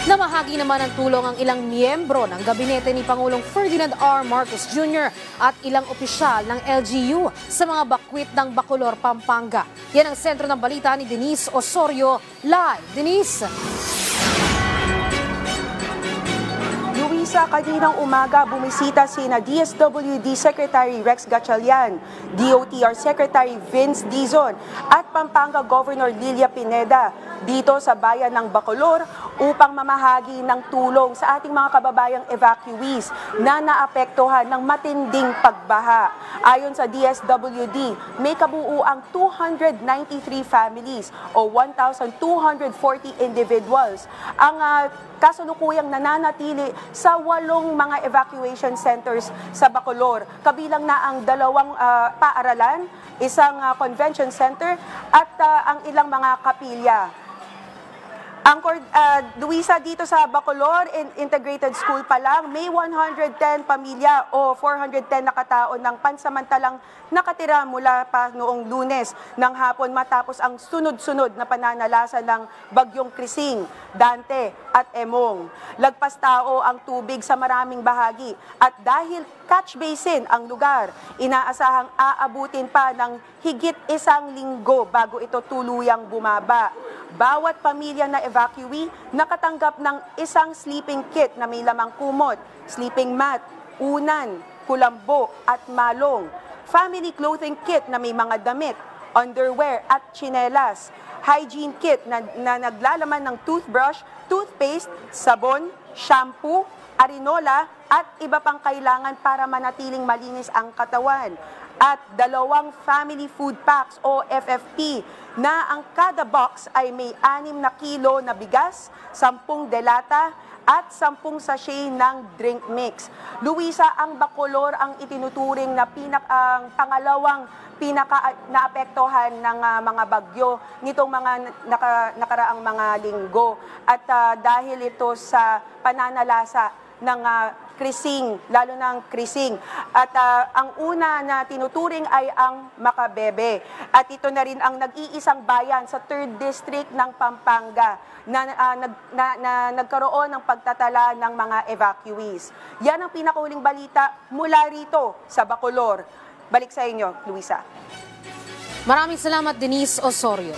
Namahagi naman ng tulong ang ilang miyembro ng gabinete ni Pangulong Ferdinand R. Marcos Jr. at ilang opisyal ng LGU sa mga bakwit ng Bacolor, Pampanga. Yan ang sentro ng balita ni Denise Osorio. Live, Denise! Luisa, kaninang umaga bumisita sina DSWD Secretary Rex Gatchalian, DOTR Secretary Vince Dizon at Pampanga Governor Lilia Pineda dito sa bayan ng Bacolor upang mamahagi ng tulong sa ating mga kababayang evacuees na naapektuhan ng matinding pagbaha. Ayon sa DSWD, may kabuuang 293 families o 1,240 individuals ang kasulukuyang nananatili sa 8 mga evacuation centers sa Bacolor. Kabilang na ang 2 paaralan, isang convention center at ang ilang mga kapilya. Ang Luisa, dito sa Bacolor Integrated School pa lang, may 110 pamilya o 410 na katao ng pansamantalang nakatira mula pa noong Lunes ng hapon matapos ang sunod-sunod na pananalasa ng bagyong Krising, Dante at Emong. Lagpas tao ang tubig sa maraming bahagi at dahil catch basin ang lugar, inaasahang aabutin pa ng higit 1 linggo bago ito tuluyang bumaba. Bawat pamilya na evacuee nakatanggap ng isang sleeping kit na may lamang kumot, sleeping mat, unan, kulambo at malong, family clothing kit na may mga damit, underwear at tsinelas, hygiene kit na naglalaman ng toothbrush, toothpaste, sabon, shampoo, arinola at iba pang kailangan para manatiling malinis ang katawan. At 2 family food packs o FFP na ang kada box ay may 6 na kilo na bigas, 10 delata at 10 sachet ng drink mix. Luisa, ang Bacolor ang itinuturing na ang pangalawang naapektuhan ng mga bagyo nitong mga nakaraang mga linggo. At dahil ito sa pananalasa ng Krising, lalo ng Krising. At ang una na tinuturing ay ang Macabebe. At ito na rin ang nag-iisang bayan sa 3rd District ng Pampanga na nagkaroon ng pagtatala ng mga evacuees. Yan ang pinakahuling balita mula rito sa Bacolor. Balik sa inyo, Luisa. Maraming salamat, Denise Osorio.